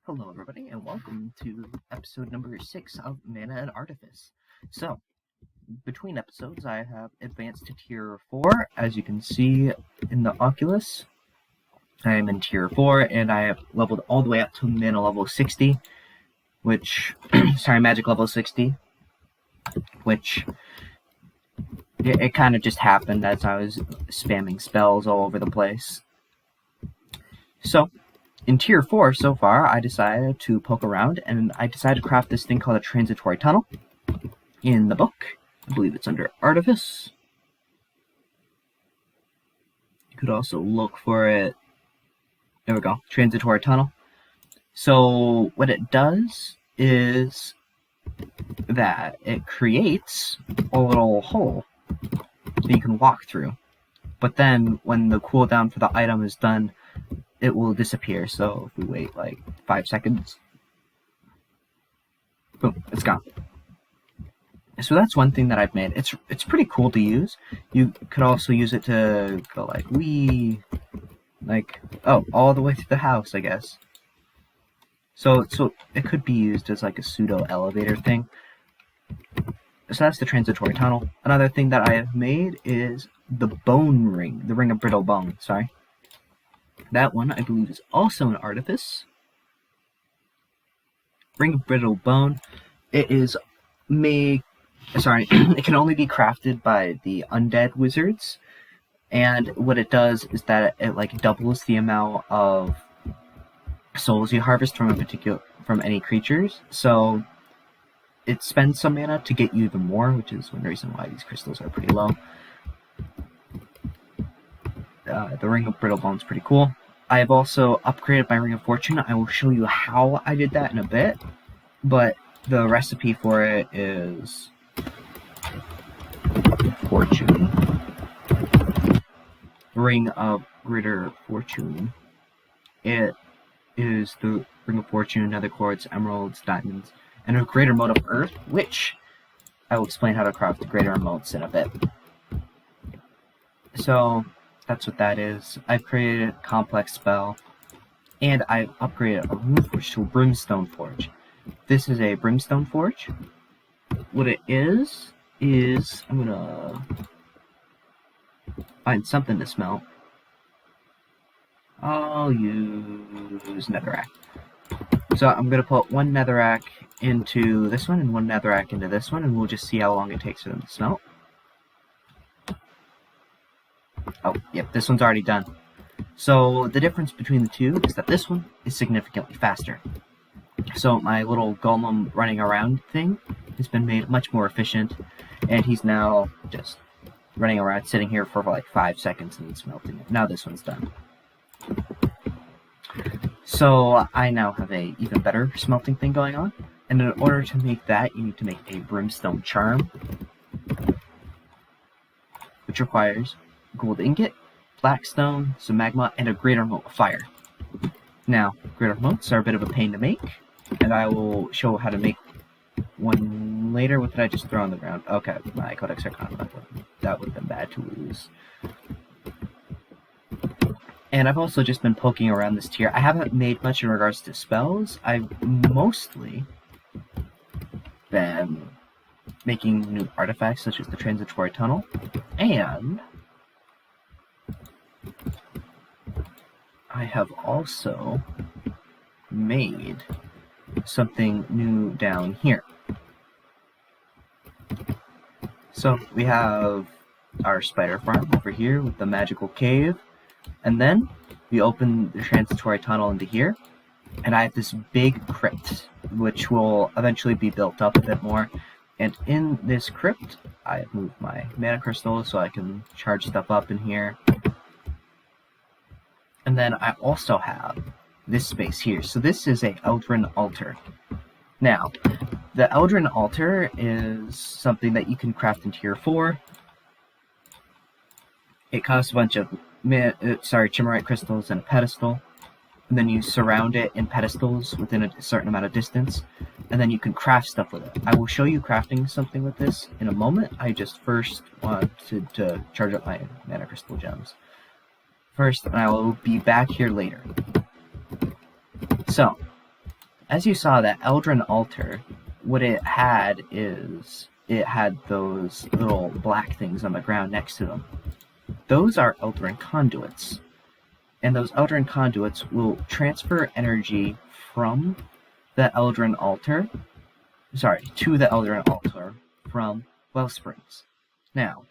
Hello everybody, and welcome to episode number 6 of Mana and Artifice. So, between episodes I have advanced to tier 4. As you can see in the Oculus, I am in tier 4, and I have leveled all the way up to mana level 60, which, magic level 60, which, it kind of just happened as I was spamming spells all over the place. So, in tier 4 so far, I decided to poke around, and I decided to craft this thing called a transitory tunnel. In the book, I believe it's under Artifice. You could also look for it. There we go, transitory tunnel. So what it does is that it creates a little hole that you can walk through. But then when the cooldown for the item is done, it will disappear. So if we wait like 5 seconds, boom, it's gone. So that's one thing that I've made. It's pretty cool to use. You could also use it to go all the way through the house, I guess. So it could be used as like a pseudo elevator thing. So that's the transitory tunnel. Another thing that I have made is the bone ring, the ring of brittle bone. Sorry. That one, I believe, is also an Artifice. Ring of Brittle Bone. It is it can only be crafted by the undead wizards. And what it does is that it doubles the amount of souls you harvest from any creatures. So it spends some mana to get you even more, which is one reason why these crystals are pretty low. The Ring of Brittle Bone is pretty cool. I have also upgraded my Ring of Fortune. I will show you how I did that in a bit, but the recipe for it is Fortune. Ring of Greater Fortune. It is the Ring of Fortune, nether quartz, emeralds, diamonds, and a greater moat of earth, which I will explain how to craft the greater moats in a bit. So that's what that is. I've created a complex spell, and I've upgraded a rune forge to a Brimstone forge. This is a Brimstone forge. What it is I'm gonna find something to smelt. I'll use netherrack. So I'm gonna put one netherrack into this one and one netherrack into this one, and we'll just see how long it takes for them to smelt. Oh, yep, this one's already done. So the difference between the two is that this one is significantly faster. So my little golem running around thing has been made much more efficient, and he's now just running around, sitting here for like 5 seconds and smelting it. Now this one's done. So I now have a even better smelting thing going on, and in order to make that, you need to make a Brimstone charm, which requires gold ingot, black stone, some magma, and a greater moat of fire. Now, greater moats are a bit of a pain to make, and I will show how to make one later. What did I just throw on the ground? Okay, my Codex Arcana. That would have been bad to lose. And I've also just been poking around this tier. I haven't made much in regards to spells. I've mostly been making new artifacts, such as the transitory tunnel, and I have also made something new down here. So we have our spider farm over here with the magical cave, and then we open the transitory tunnel into here, and I have this big crypt, which will eventually be built up a bit more. And in this crypt, I have moved my mana crystals so I can charge stuff up in here. And then I also have this space here. So this is a Eldrin altar. Now, the Eldrin altar is something that you can craft in tier 4. It costs a bunch of chimmerite crystals and a pedestal. And then you surround it in pedestals within a certain amount of distance. And then you can craft stuff with it. I will show you crafting something with this in a moment. I just first wanted to charge up my mana crystal gems first, and I will be back here later. So, as you saw, that Eldrin altar, what it had is it had those little black things on the ground next to them. Those are Eldrin conduits. And those Eldrin conduits will transfer energy from the Eldrin altar, to the Eldrin altar from Wellsprings. Now,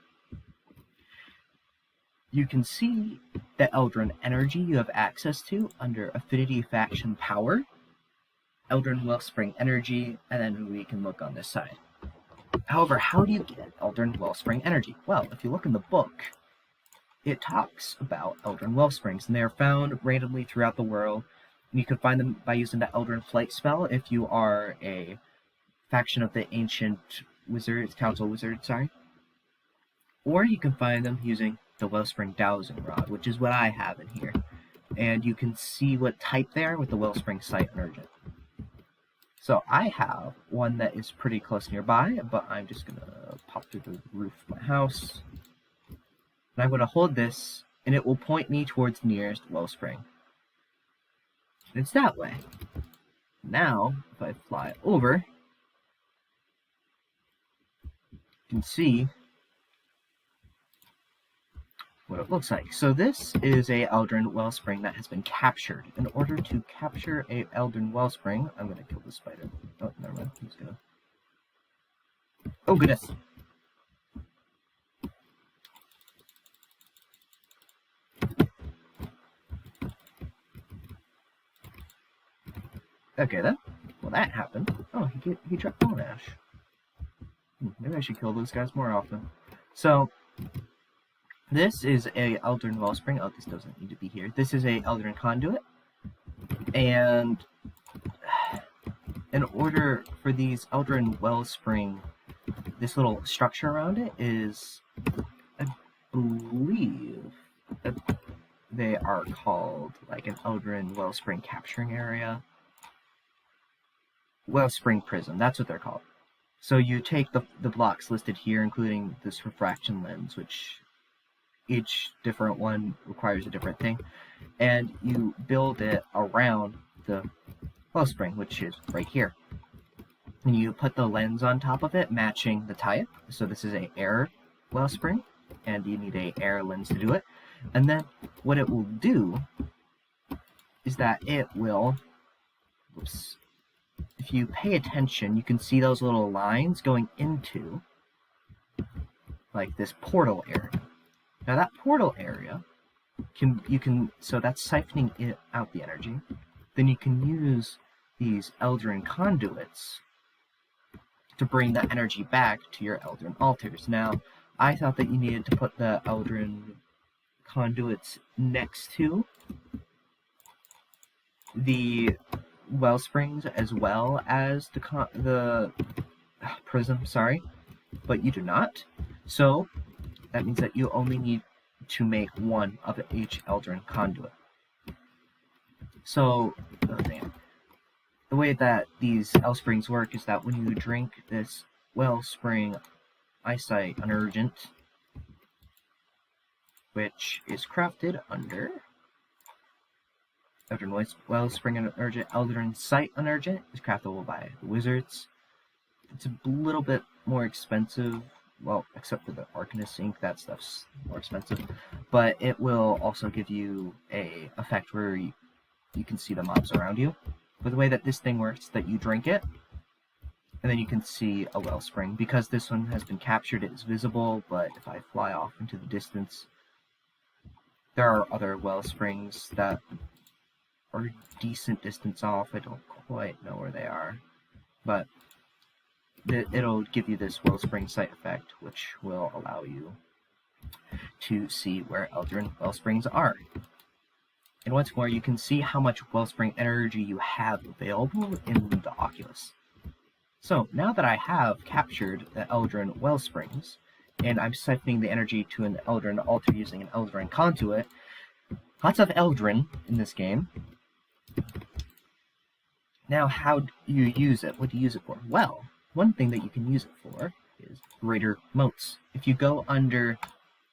you can see the Eldrin energy you have access to under Affinity Faction Power, Eldrin Wellspring Energy, and then we can look on this side. However, how do you get Eldrin Wellspring Energy? Well, if you look in the book, it talks about Eldrin Wellsprings, and they are found randomly throughout the world. And you can find them by using the Eldrin Flight spell if you are a faction of the Ancient Council Wizards, or you can find them using the Wellspring Dowsing Rod, which is what I have in here. And you can see what type they are with the Wellspring Sight Urgent. So I have one that is pretty close nearby, but I'm just going to pop through the roof of my house. And I'm going to hold this, and it will point me towards the nearest wellspring. And it's that way. Now, if I fly over, you can see what it looks like. So this is a Eldrin Wellspring that has been captured. In order to capture a Eldrin Wellspring, I'm going to kill the spider. Oh, never mind. He's going to... Oh, goodness. Okay, then. Well, that happened. Oh, he dropped bone ash. Maybe I should kill those guys more often. So, this is a Eldrin Wellspring. Oh, this doesn't need to be here. This is a Eldrin Conduit. And in order for these Eldrin Wellspring, this little structure around it is, I believe, they are called like an Eldrin Wellspring capturing area. Wellspring Prism, that's what they're called. So you take the blocks listed here, including this refraction lens, which each different one requires a different thing, and you build it around the wellspring, which is right here. And you put the lens on top of it, matching the type. So this is an air wellspring, and you need an air lens to do it. And then what it will do is that it will... Oops. If you pay attention, you can see those little lines going into like this portal area. Now that portal area so that's siphoning it out the energy. Then you can use these Eldrin conduits to bring that energy back to your Eldrin altars. Now, I thought that you needed to put the Eldrin conduits next to the wellsprings as well as the prism, but you do not. So that means that you only need to make one of each Eldrin conduit. So the way that these wellsprings work is that when you drink this wellspring eyesight unurgent, which is crafted under Eldrin Wellspring Unurgent, Eldrin Sight Unurgent is craftable by the wizards. It's a little bit more expensive, well, except for the Arcanist ink, that stuff's more expensive, but it will also give you a effect where you can see the mobs around you. But the way that this thing works is that you drink it, and then you can see a wellspring. Because this one has been captured, it is visible, but if I fly off into the distance, there are other wellsprings that are a decent distance off. I don't quite know where they are, but it'll give you this wellspring sight effect, which will allow you to see where Eldrin wellsprings are. And once more, you can see how much wellspring energy you have available in the Oculus. So now that I have captured the Eldrin wellsprings, and I'm siphoning the energy to an Eldrin altar using an Eldrin conduit, lots of Eldrin in this game. Now, how do you use it? What do you use it for? Well, one thing that you can use it for is greater moats. If you go under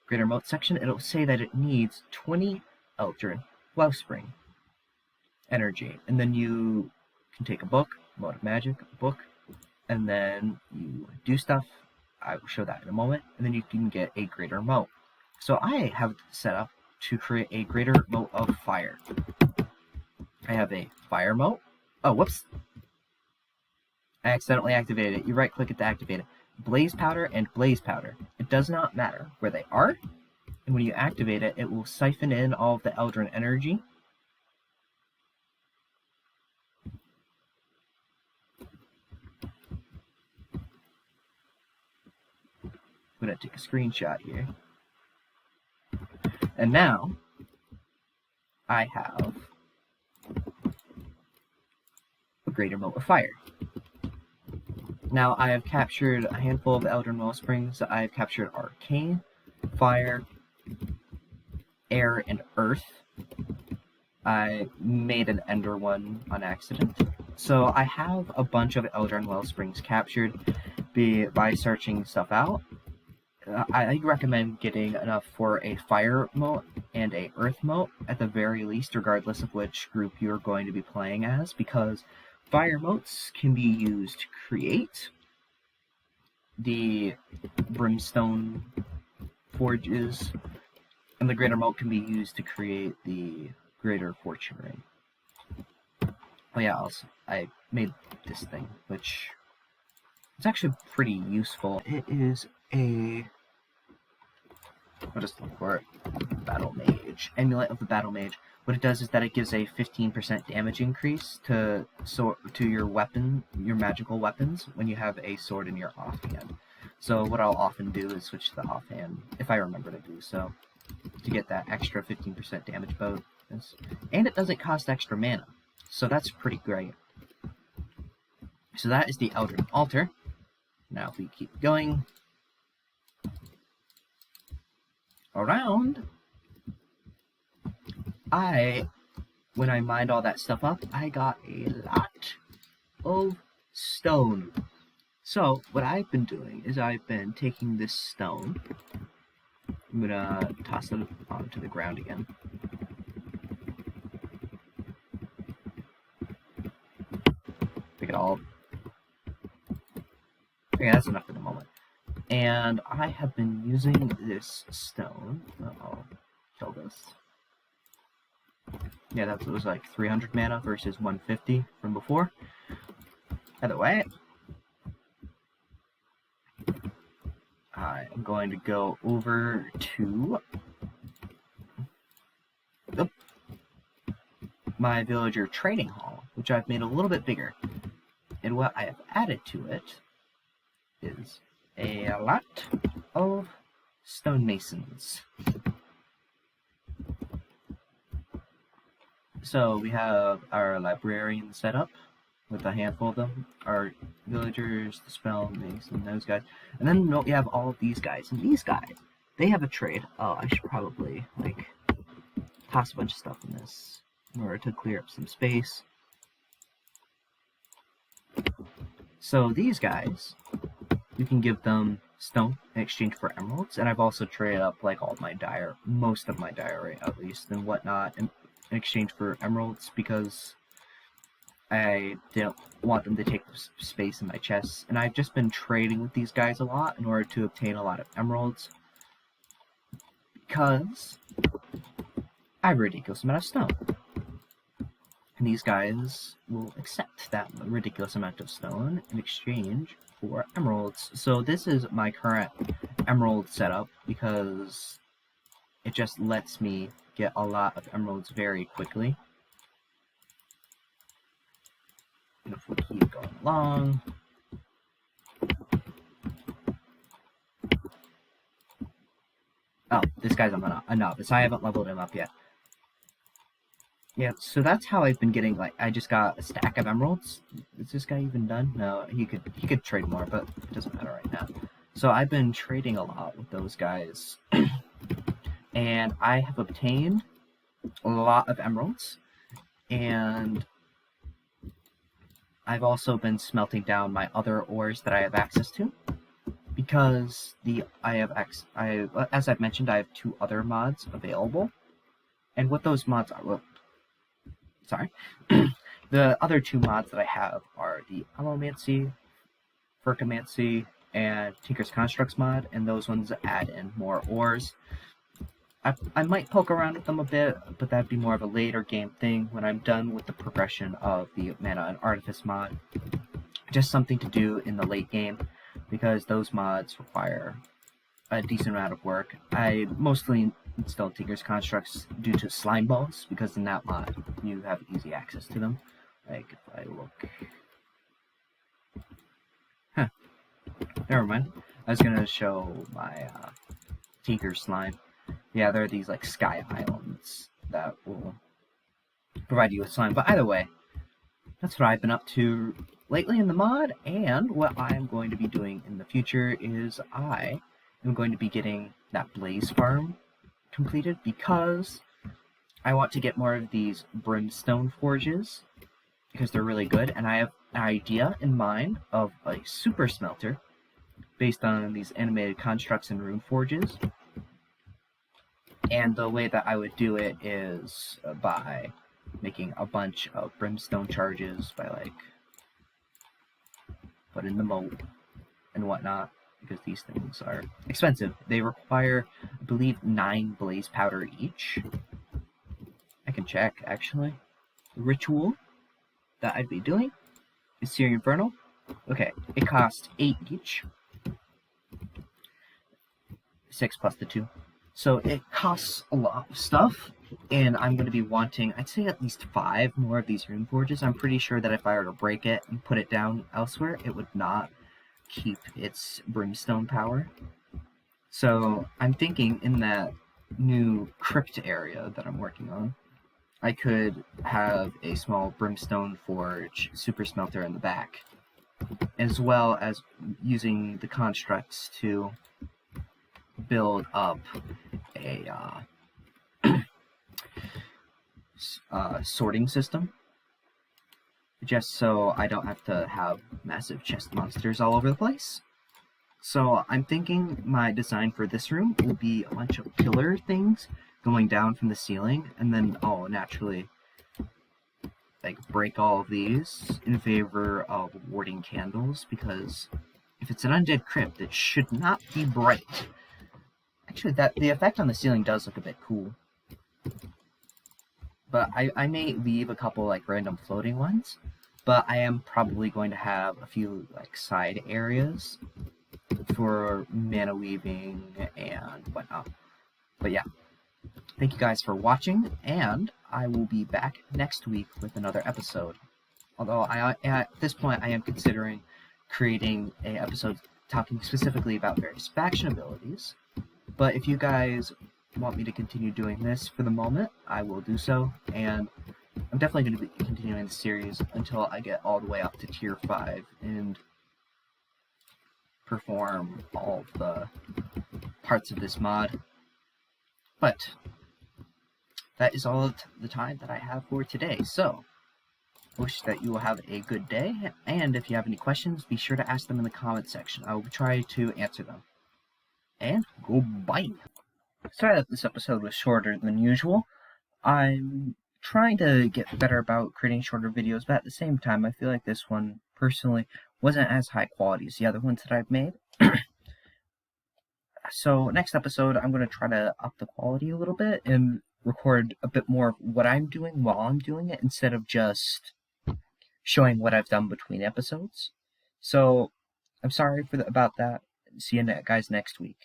greater moat section, it'll say that it needs 20 Eldrin wellspring energy, and then you can take a book, mode of magic, a book, and then you do stuff. I will show that in a moment, and then you can get a greater moat. So I have it set up to create a greater moat of fire. I have a fire moat. Oh, whoops. I accidentally activated it. You right click it to activate it. Blaze powder and blaze powder. It does not matter where they are, and when you activate it, it will siphon in all of the Eldrin energy. I'm going to take a screenshot here. And now, I have a greater moat of fire. Now, I have captured a handful of Eldrin Wellsprings. I have captured arcane, fire, air, and earth. I made an ender one on accident. So I have a bunch of Eldrin Wellsprings captured by searching stuff out. I recommend getting enough for a fire moat and a earth moat at the very least, regardless of which group you're going to be playing as, because fire moats can be used to create the Brimstone forges, and the greater moat can be used to create the greater fortune ring. Oh yeah, also, I made this thing, which is actually pretty useful. It is a... I'll just look for it. Battle Mage. Amulet of the Battle Mage. What it does is that it gives a 15% damage increase to your weapon, your magical weapons, when you have a sword in your offhand. So what I'll often do is switch to the offhand, if I remember to do so, to get that extra 15% damage bonus. And it doesn't cost extra mana, so that's pretty great. So that is the Eldrin Altar. Now if we keep going around, when I mined all that stuff up, I got a lot of stone. So what I've been doing is I've been taking this stone. I'm gonna toss it onto the ground again. Pick it all up. Okay, that's enough for the moment. And I have been using this stone. I'll kill this. Yeah, that was like 300 mana versus 150 from before. Either way, I am going to go over to my villager trading hall, which I've made a little bit bigger. And what I have added to it is a lot of stonemasons. So we have our librarian set up with a handful of them, our villagers, the spell mason, those guys, and then we have all of these guys. And these guys, they have a trade. Oh, I should probably like toss a bunch of stuff in this in order to clear up some space. So these guys, you can give them stone in exchange for emeralds, and I've also traded up like all my most of my diorite at least, and whatnot, in exchange for emeralds, because I didn't want them to take space in my chests, and I've just been trading with these guys a lot in order to obtain a lot of emeralds, because I have a ridiculous amount of stone. And these guys will accept that ridiculous amount of stone in exchange for emeralds. So this is my current emerald setup, because it just lets me get a lot of emeralds very quickly. And if we keep going along, oh, this guy's a novice. I haven't leveled him up yet. Yeah, so that's how I've been getting, like, I just got a stack of emeralds. Is this guy even done? No, he could trade more, but it doesn't matter right now. So I've been trading a lot with those guys. And I have obtained a lot of emeralds. And I've also been smelting down my other ores that I have access to. Because as I've mentioned, I have 2 other mods available. And what those mods are, The other two mods that I have are the Allomancy, Furcomancy, and Tinker's Constructs mod, and those ones add in more ores. I might poke around with them a bit, but that'd be more of a later game thing when I'm done with the progression of the Mana and Artifice mod. Just something to do in the late game, because those mods require a decent amount of work. I mostly installed Tinker's Constructs due to slime balls, because in that mod you have easy access to them. Like, if I look... Never mind. I was gonna show my Tinker slime. Yeah, there are these like sky islands that will provide you with slime. But either way, that's what I've been up to lately in the mod, and what I'm going to be doing in the future is I am going to be getting that blaze farm completed, because I want to get more of these brimstone forges, because they're really good, and I have an idea in mind of a super smelter based on these animated constructs and rune forges. And the way that I would do it is by making a bunch of brimstone charges, by like putting the moat and whatnot, because these things are expensive. They require, I believe, 9 blaze powder each. I can check, actually. The ritual that I'd be doing is Searing Infernal. Okay, it costs 8 each. 6 plus the 2. So it costs a lot of stuff, and I'm going to be wanting, I'd say, at least 5 more of these rune forges. I'm pretty sure that if I were to break it and put it down elsewhere, it would not keep its brimstone power. So I'm thinking in that new crypt area that I'm working on, I could have a small brimstone forge super smelter in the back, as well as using the constructs to build up a sorting system, just so I don't have to have massive chest monsters all over the place. So I'm thinking my design for this room will be a bunch of pillar things going down from the ceiling, and then I'll naturally like break all of these in favor of warding candles, because if it's an undead crypt, it should not be bright. Actually, the effect on the ceiling does look a bit cool. But I may leave a couple like random floating ones, but I am probably going to have a few like side areas for mana weaving and whatnot. But yeah, thank you guys for watching, and I will be back next week with another episode. Although at this point I am considering creating an episode talking specifically about various faction abilities. But if you guys want me to continue doing this for the moment, I will do so, and I'm definitely going to be continuing the series until I get all the way up to tier 5 and perform all of the parts of this mod. But that is all the time that I have for today, so I wish that you will have a good day, and if you have any questions, be sure to ask them in the comment section. I will try to answer them. And goodbye. Sorry that this episode was shorter than usual. I'm trying to get better about creating shorter videos, but at the same time, I feel like this one, personally, wasn't as high quality as the other ones that I've made. So next episode, I'm going to try to up the quality a little bit and record a bit more of what I'm doing while I'm doing it, instead of just showing what I've done between episodes. So I'm sorry about that. See you guys next week.